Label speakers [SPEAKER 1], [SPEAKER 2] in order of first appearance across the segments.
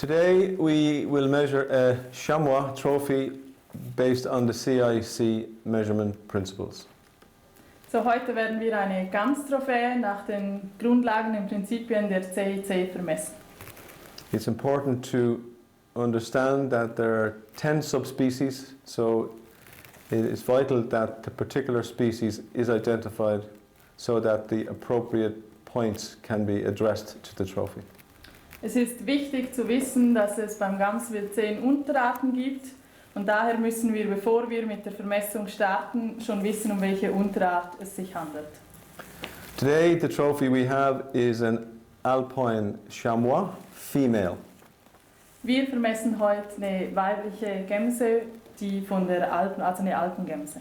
[SPEAKER 1] Today we will measure a chamois trophy based on the CIC measurement principles.
[SPEAKER 2] So, heute werden wir eine Gamstrophäe nach den Grundlagen und Prinzipien der CIC vermessen.
[SPEAKER 1] It's important to understand that there are 10 subspecies, so it is vital that the particular species is identified so that the appropriate points can be addressed to the trophy.
[SPEAKER 2] Es ist wichtig zu wissen, dass es beim Gamswild 10 Unterarten gibt und daher müssen wir, bevor wir mit der Vermessung starten, schon wissen, um welche Unterart es sich handelt.
[SPEAKER 1] Today the trophy we have is an alpine chamois female.
[SPEAKER 2] Wir vermessen heute eine weibliche Gemse, die von der also eine Alpengemse.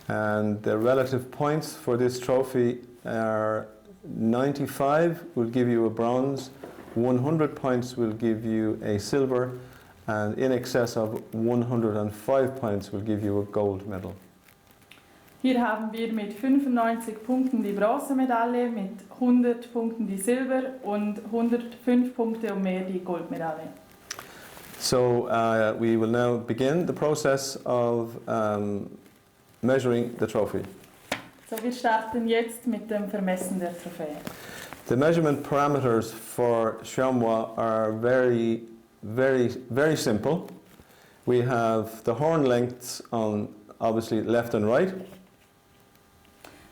[SPEAKER 1] And the relative points for this trophy are 95 will give you a bronze, 100 points will give you a silver, and in excess of 105 points will give you a gold medal.
[SPEAKER 2] Hier haben wir mit 95 Punkten die Bronzemedaille, mit 100 Punkten die Silber und 105 Punkte und mehr die Goldmedaille.
[SPEAKER 1] So we will now begin the process of measuring the trophy.
[SPEAKER 2] So, wir starten jetzt mit dem Vermessen der Trophäe.
[SPEAKER 1] The measurement parameters for chamois are very simple. We have the horn lengths on obviously left and right.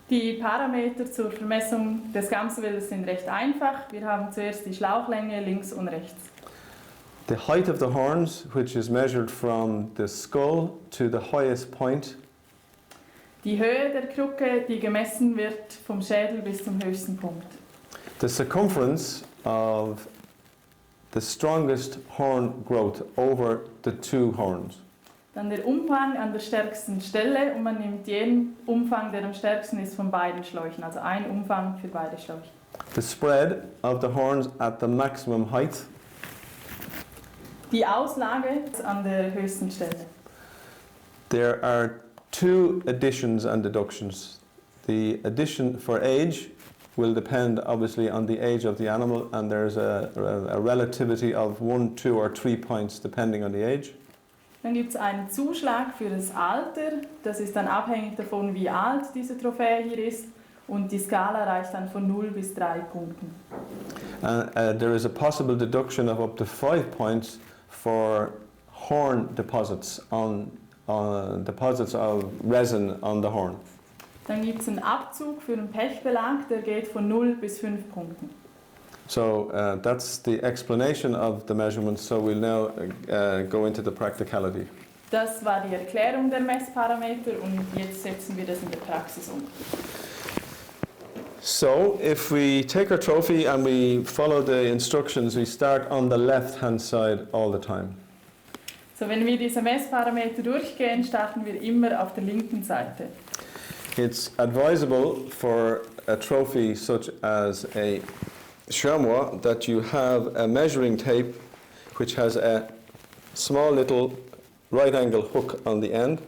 [SPEAKER 2] Die Parameter zur Vermessung des Gamswildes sind recht einfach. Wir haben zuerst die Schlauchlänge links und rechts.
[SPEAKER 1] The height of the horns, which is measured from the skull to the highest point.
[SPEAKER 2] Die Höhe der Krucke, die gemessen wird vom Schädel bis zum höchsten Punkt.
[SPEAKER 1] The circumference of the strongest horn growth over the two horns.
[SPEAKER 2] Dann der Umfang an der stärksten Stelle und man nimmt jeden Umfang, der am stärksten ist, von beiden Schläuchen, also ein Umfang für beide Schläuche.
[SPEAKER 1] The spread of the horns at the maximum height.
[SPEAKER 2] Die Auslage an der höchsten Stelle.
[SPEAKER 1] There are two additions and deductions. The addition for age will depend obviously on the age of the animal, and there's a relativity of 1, 2 or 3 points depending on the age.
[SPEAKER 2] Dann gibt es einen Zuschlag für das Alter, das ist dann abhängig davon, wie alt diese Trophäe hier ist, und die Skala reicht dann von 0 bis 3 Punkten.
[SPEAKER 1] There is a possible deduction of up to 5 points for horn deposits deposits of resin on the horn.
[SPEAKER 2] Dann gibt es einen Abzug für einen Pechbelag, der geht von 0 bis 5 Punkten.
[SPEAKER 1] So that's the explanation of the measurements, so we'll now go into the practicality.
[SPEAKER 2] Das war die Erklärung der Messparameter und jetzt setzen wir das in der Praxis um.
[SPEAKER 1] So if we take our trophy and we follow the instructions, we start on the left hand side all the time.
[SPEAKER 2] So, wenn wir diese Messparameter durchgehen, starten wir immer auf der linken Seite.
[SPEAKER 1] It's advisable for a trophy such as a chamois that you have a measuring tape which has a small little right angle hook on the end.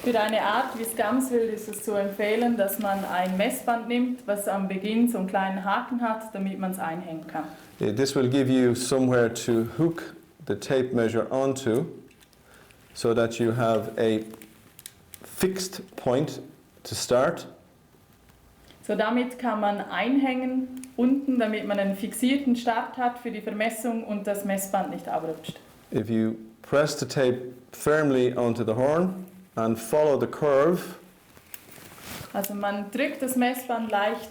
[SPEAKER 2] Für eine Art wie das Gamswild ist es zu empfehlen, dass man ein Messband nimmt, was am Beginn so einen kleinen Haken hat, damit man es einhängen kann.
[SPEAKER 1] This will give you somewhere to hook the tape measure onto so that you have a fixed point to start.
[SPEAKER 2] So, damit kann man einhängen unten, damit man einen fixierten Start hat für die Vermessung und das Messband nicht abrutscht.
[SPEAKER 1] If you press the tape firmly onto the horn and follow the curve,
[SPEAKER 2] Also man drückt das Messband leicht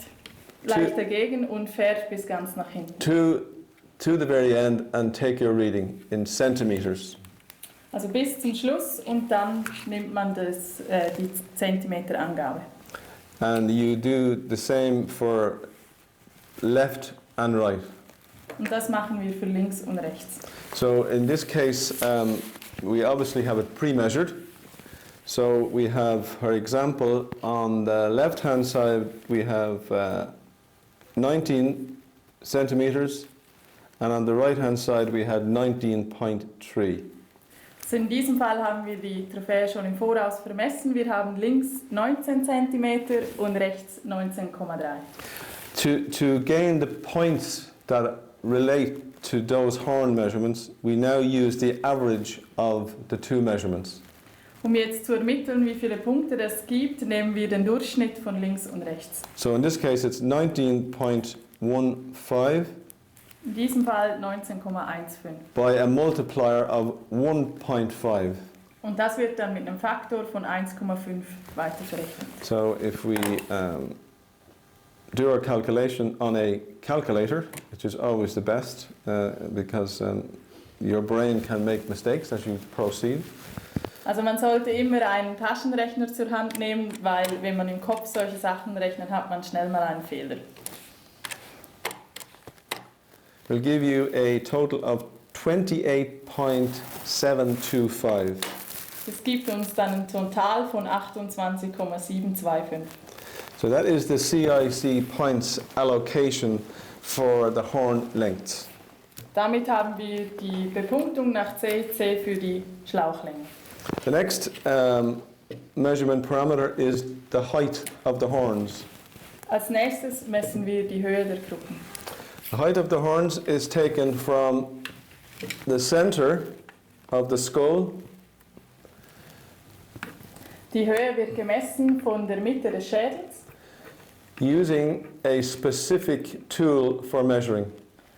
[SPEAKER 2] dagegen und fährt bis ganz nach hinten.
[SPEAKER 1] to the very end and take your reading in centimeters.
[SPEAKER 2] Also bis zum Schluss und dann nimmt man die Zentimeterangabe.
[SPEAKER 1] And you do the same for left and right.
[SPEAKER 2] Und das machen wir für links und rechts.
[SPEAKER 1] So in this case, we obviously have it pre-measured. So we have, for example, on the left-hand side, we have 19 centimeters, and on the right-hand side, we had 19.3.
[SPEAKER 2] Also in diesem Fall haben wir die Trophäe schon im Voraus vermessen. Wir haben links 19 cm und rechts 19,3.
[SPEAKER 1] To gain the points that relate to those horn measurements, we now use the average of the two measurements.
[SPEAKER 2] Um jetzt zu ermitteln, wie viele Punkte es gibt, nehmen wir den Durchschnitt von links und rechts.
[SPEAKER 1] So in this case it's 19.15
[SPEAKER 2] In diesem Fall 19,15.
[SPEAKER 1] by a multiplier of 1.5.
[SPEAKER 2] Und das wird dann mit einem Faktor von 1,5 weiter verrechnet.
[SPEAKER 1] So if we do our calculation on a calculator, which is always the best because your brain can make mistakes as you proceed.
[SPEAKER 2] Also man sollte immer einen Taschenrechner zur Hand nehmen, weil wenn man im Kopf solche Sachen rechnet, hat man schnell mal einen Fehler.
[SPEAKER 1] Will give you a total of 28.725.
[SPEAKER 2] Das gibt uns dann ein Total von 28,725.
[SPEAKER 1] So that is the CIC points allocation for the horn lengths.
[SPEAKER 2] Damit haben wir die Bepunktung nach CIC für die Schlauchlänge.
[SPEAKER 1] The next measurement parameter is the height of the horns.
[SPEAKER 2] Als nächstes messen wir die Höhe der Kruppen.
[SPEAKER 1] The height of the horns is taken from the center of the skull
[SPEAKER 2] Die Höhe wird gemessen von der Mitte des Schädels
[SPEAKER 1] using a specific tool for measuring.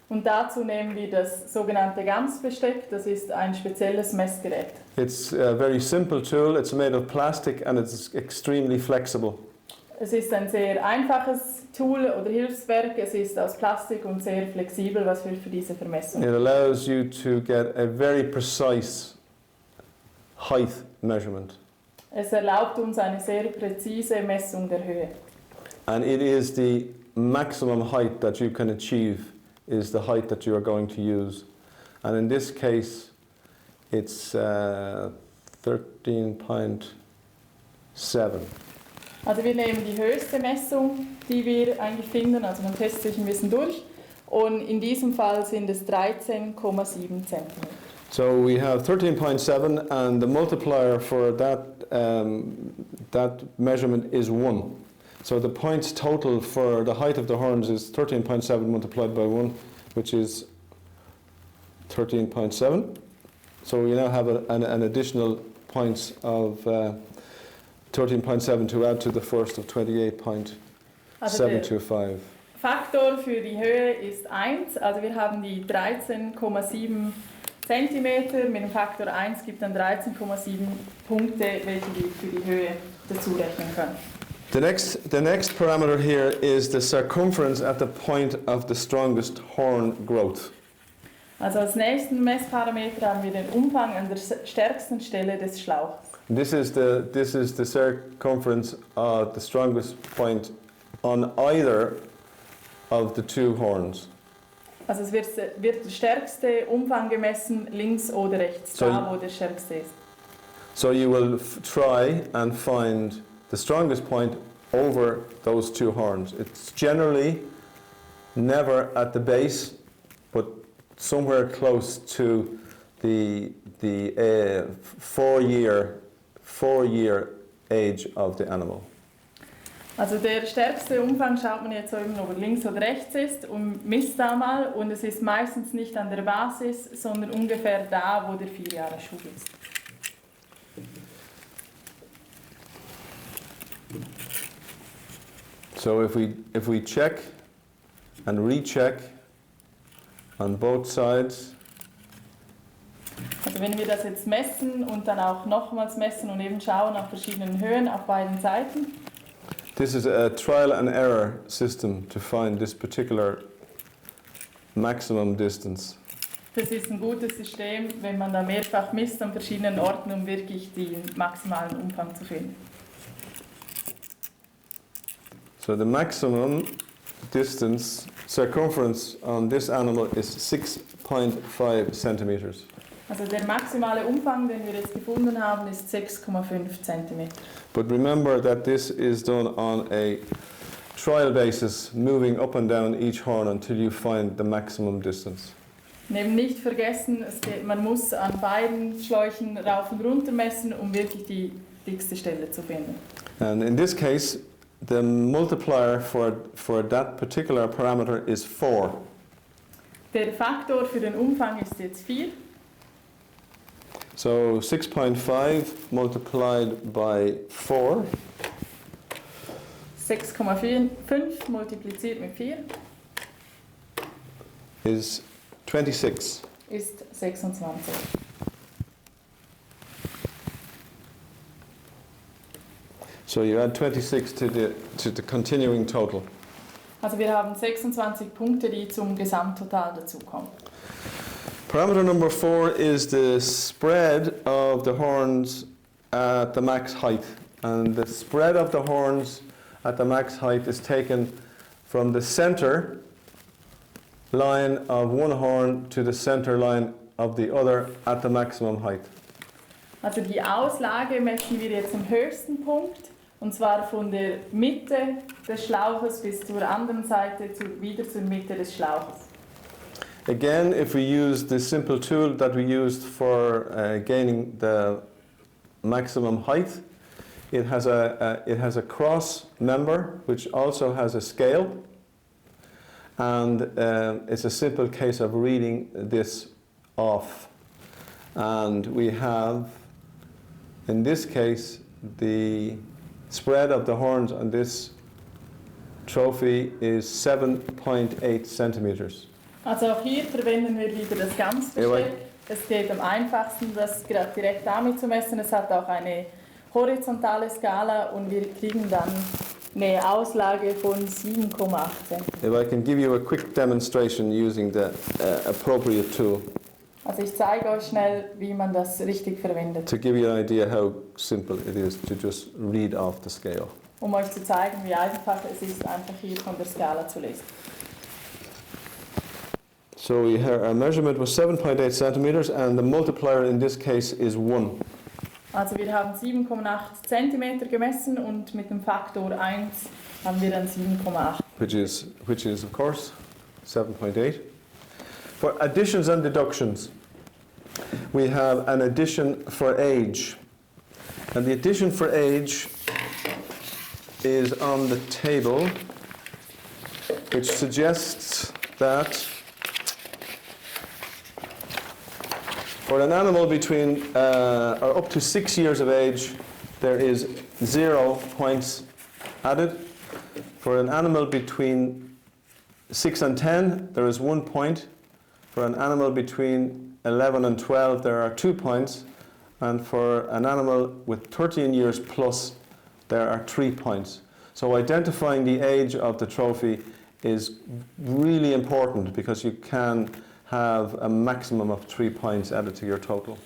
[SPEAKER 2] und dazu nehmen wir das sogenannte Gamsbesteck, das ist ein spezielles Messgerät.
[SPEAKER 1] It's a very simple tool, it's made of plastic and it's extremely flexible.
[SPEAKER 2] Es ist ein sehr einfaches Tool oder Hilfswerk, es ist aus Plastik und sehr flexibel, was wir für diese Vermessung.
[SPEAKER 1] It allows you to get a very precise height measurement.
[SPEAKER 2] Es erlaubt uns eine sehr präzise Messung der Höhe.
[SPEAKER 1] And it is the maximum height that you can achieve is the height that you are going to use. And in this case, it's 13.7.
[SPEAKER 2] Also wir nehmen die höchste Messung, die wir eigentlich finden, also man testet sich ein bisschen durch. Und in diesem Fall sind es 13,7 cm.
[SPEAKER 1] So we have 13.7 and the multiplier for that measurement is 1. So the points total for the height of the horns is 13.7 multiplied by 1, which is 13.7. So we now have an additional points of 13.7 to add to the first of 28.725.
[SPEAKER 2] Faktor für die Höhe ist 1, also wir haben die 13,7 cm mit dem Faktor 1 gibt dann 13,7 Punkte, welche wir für die Höhe dazu rechnen können.
[SPEAKER 1] The next parameter here is the circumference at the point of the strongest horn growth.
[SPEAKER 2] Also als nächsten Messparameter haben wir den Umfang an der stärksten Stelle des Schlauchs.
[SPEAKER 1] This is the circumference at the strongest point on either of the two horns.
[SPEAKER 2] Also es wird der stärkste Umfang gemessen, links oder rechts,
[SPEAKER 1] So
[SPEAKER 2] da wo der stärkste ist.
[SPEAKER 1] So you will try and find the strongest point over those two horns. It's generally never at the base, but somewhere close to the 4-year age of the animal.
[SPEAKER 2] Also der stärkste Umfang schaut man jetzt so eben, ob er links oder rechts ist und misst da mal und es ist meistens nicht an der Basis, sondern ungefähr da, wo der 4 Jahre Schub ist.
[SPEAKER 1] So if we check and recheck on both sides,
[SPEAKER 2] Also wenn wir das jetzt messen und dann auch nochmals messen und eben schauen auf verschiedenen Höhen auf beiden Seiten.
[SPEAKER 1] this is a trial and error system to find this particular maximum distance.
[SPEAKER 2] Das ist ein gutes System, wenn man da mehrfach misst an verschiedenen Orten, um wirklich den maximalen Umfang zu finden.
[SPEAKER 1] So the maximum distance circumference on this animal is 6.5 centimeters.
[SPEAKER 2] Also der maximale Umfang, den wir jetzt gefunden haben, ist 6,5 cm.
[SPEAKER 1] But remember that this is done on a trial basis, moving up and down each horn until you find the maximum distance.
[SPEAKER 2] Neben nicht vergessen, man muss an beiden Schläuchen rauf und runter messen, um wirklich die dickste Stelle zu finden.
[SPEAKER 1] And in this case, the multiplier for that particular parameter is 4.
[SPEAKER 2] Der Faktor für den Umfang ist jetzt 4.
[SPEAKER 1] So 6.5 multiplied by 4
[SPEAKER 2] 6,5 multipliziert mit 4
[SPEAKER 1] is 26.
[SPEAKER 2] ist 26.
[SPEAKER 1] So you add 26 to the continuing total.
[SPEAKER 2] Also wir haben 26 Punkte, die zum Gesamttotal dazukommen.
[SPEAKER 1] Parameter number 4 is the spread of the horns at the max height. And the spread of the horns at the max height is taken from the center line of one horn to the center line of the other at the maximum height.
[SPEAKER 2] Also die Auslage messen wir jetzt am höchsten Punkt, und zwar von der Mitte des Schlauches bis zur anderen Seite, wieder zur Mitte des Schlauches.
[SPEAKER 1] Again, if we use the simple tool that we used for gaining the maximum height, it has a cross member which also has a scale, and it's a simple case of reading this off. And we have, in this case, the spread of the horns on this trophy is 7.8 centimeters.
[SPEAKER 2] Also auch hier verwenden wir wieder das Gamsbesteck. Es geht am einfachsten, das direkt damit zu messen. Es hat auch eine horizontale Skala und wir kriegen dann eine Auslage von 7,8 cm.
[SPEAKER 1] If I can give you a quick demonstration using the appropriate tool.
[SPEAKER 2] Also ich zeige euch schnell, wie man das richtig verwendet.
[SPEAKER 1] To give you an idea how simple it is to just read off the scale.
[SPEAKER 2] Um euch zu zeigen, wie einfach es ist, einfach hier von der Skala zu lesen.
[SPEAKER 1] So our measurement was 7.8 centimeters and the multiplier in this case is 1.
[SPEAKER 2] Also wir haben 7,8 cm gemessen und mit dem Faktor 1 haben wir dann 7,8.
[SPEAKER 1] Which is of course 7.8. For additions and deductions, we have an addition for age. And the addition for age is on the table, which suggests that for an animal between or up to 6 years of age, there is 0 points added. For an animal between 6 and 10, there is 1 point. For an animal between 11 and 12, there are 2 points. And for an animal with 13 years plus, there are 3 points. So identifying the age of the trophy is really important because you can have a maximum of 3 points added to your total.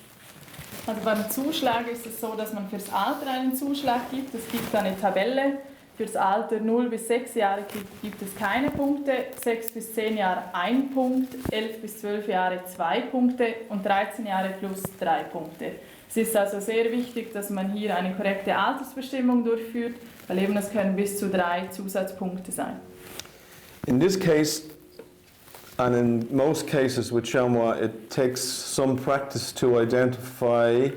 [SPEAKER 2] Also beim Zuschlag ist es so, dass man fürs Alter einen Zuschlag gibt. Es gibt eine Tabelle. Fürs Alter 0 bis 6 Jahre gibt es keine Punkte, 6 bis 10 Jahre 1 Punkt, 11 bis 12 Jahre 2 Punkte und 13 Jahre plus 3 Punkte. Es ist also sehr wichtig, dass man hier eine korrekte Altersbestimmung durchführt, weil eben es können bis zu 3 Zusatzpunkte sein.
[SPEAKER 1] In this case, and in most cases with chamois, it takes some practice to identify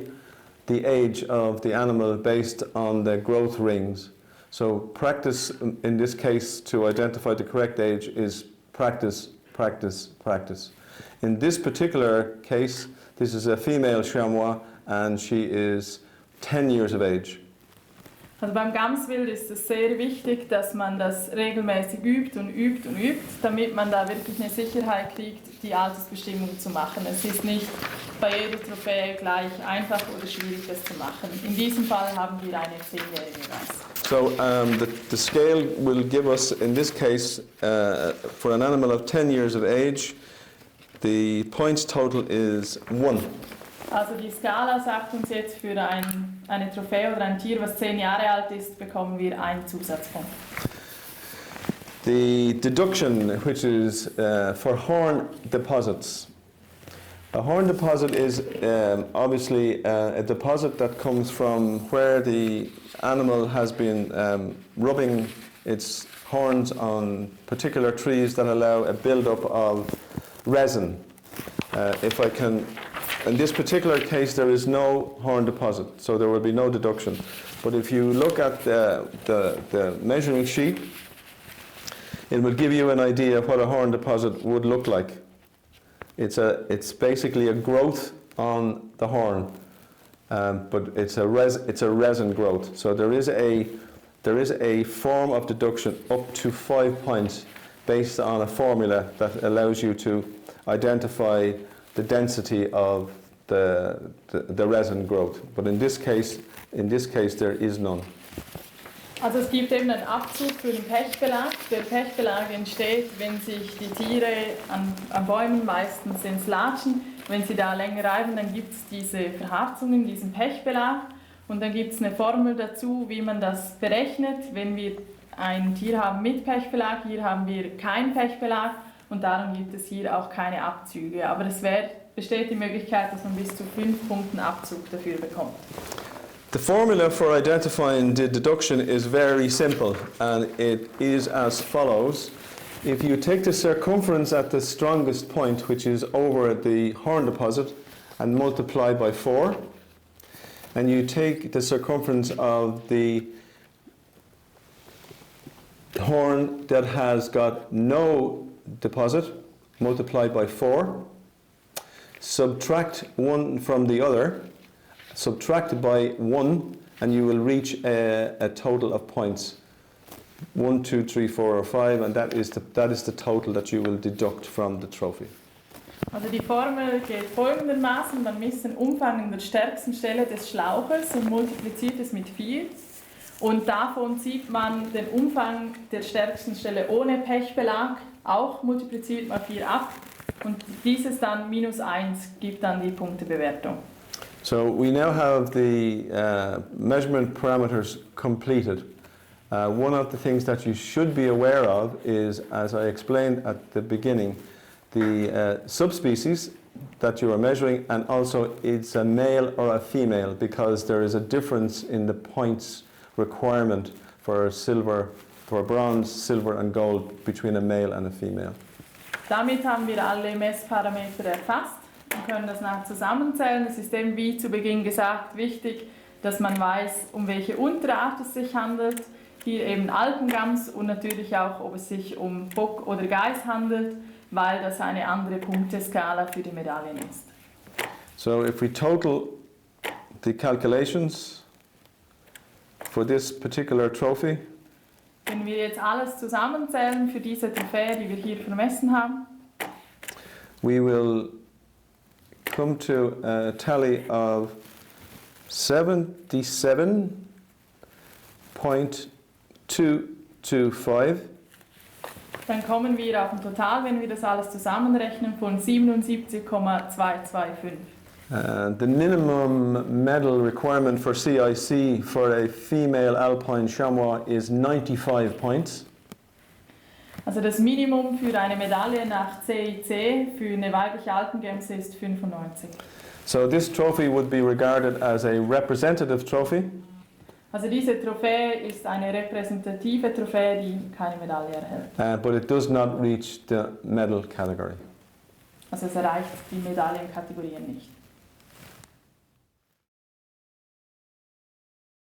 [SPEAKER 1] the age of the animal based on the growth rings. So practice in this case to identify the correct age is practice, practice, practice. In this particular case, this is a female chamois and she is 10 years of age.
[SPEAKER 2] Also beim Gamswild ist es sehr wichtig, dass man das regelmäßig übt und übt und übt, damit man da wirklich eine Sicherheit kriegt, die Altersbestimmung zu machen. Es ist nicht bei jeder Trophäe gleich einfach oder schwierig, das zu machen. In diesem Fall haben wir eine 10-jährige Weiß.
[SPEAKER 1] So the scale will give us, in this case, for an animal of 10 years of age, the points total is 1.
[SPEAKER 2] Also die Skala sagt uns jetzt, für eine Trophäe oder ein Tier, was 10 Jahre alt ist, bekommen wir einen Zusatzpunkt.
[SPEAKER 1] The deduction, which is for horn deposits. A horn deposit is obviously a deposit that comes from where the animal has been rubbing its horns on particular trees that allow a build-up of resin. In this particular case, there is no horn deposit, so there will be no deduction. But if you look at the measuring sheet, it will give you an idea of what a horn deposit would look like. It's basically a growth on the horn, but it's a resin growth. So there is a form of deduction up to 5 points based on a formula that allows you to identify the density of the resin growth. But in this case there is none.
[SPEAKER 2] Also es gibt eben einen Abzug für den Pechbelag. Der Pechbelag entsteht, wenn sich die Tiere an Bäumen, meistens sind es Latschen, wenn sie da länger reiben, dann gibt es diese Verharzungen, diesen Pechbelag. Und dann gibt es eine Formel dazu, wie man das berechnet. Wenn wir ein Tier haben mit Pechbelag, hier haben wir keinen Pechbelag und darum gibt es hier auch keine Abzüge. Aber es besteht die Möglichkeit, dass man bis zu 5 Punkten Abzug dafür bekommt.
[SPEAKER 1] The formula for identifying the deduction is very simple, and it is as follows. If you take the circumference at the strongest point, which is over the horn deposit, and multiply by 4, and you take the circumference of the horn that has got no deposit, multiplied by 4, subtract one from the other, subtract by 1, and you will reach a total of points. 1, 2, 3, 4 or 5, and that is the total that you will deduct from the trophy.
[SPEAKER 2] Also die Formel geht folgendermaßen: Man misst den Umfang an der stärksten Stelle des Schlauches und multipliziert es mit 4. Und davon zieht man den Umfang der stärksten Stelle ohne Pechbelag, auch multipliziert mal 4 ab. Und dieses dann minus 1 gibt dann die Punktebewertung.
[SPEAKER 1] So we now have the measurement parameters completed. One of the things that you should be aware of is, as I explained at the beginning, the subspecies that you are measuring, and also it's a male or a female, because there is a difference in the points requirement for bronze, silver and gold between a male and a female.
[SPEAKER 2] Damit haben wir alle Messparameter erfasst und können das nachher zusammenzählen. Es ist eben, wie zu Beginn gesagt, wichtig, dass man weiß, um welche Unterart es sich handelt. Hier eben Alpengams und natürlich auch, ob es sich um Bock oder Geiß handelt, weil das eine andere Punkteskala für die Medaillen ist.
[SPEAKER 1] So if we total the calculations for this particular trophy,
[SPEAKER 2] wenn wir jetzt alles zusammenzählen für diese Trophäe, die wir hier vermessen haben,
[SPEAKER 1] we will come to a tally of 77.225.
[SPEAKER 2] Dann kommen wir auf ein Total, wenn wir das alles zusammenrechnen, von 77,225.
[SPEAKER 1] The minimum medal requirement for CIC for a female alpine chamois is 95 points.
[SPEAKER 2] Also das Minimum für eine Medaille nach CIC für eine weibliche Alpengamse ist 95.
[SPEAKER 1] So this trophy would be regarded as a representative trophy.
[SPEAKER 2] Also diese Trophäe ist eine repräsentative Trophäe, die keine Medaille erhält.
[SPEAKER 1] But it does not reach the medal category.
[SPEAKER 2] Also es erreicht die Medaillenkategorien nicht.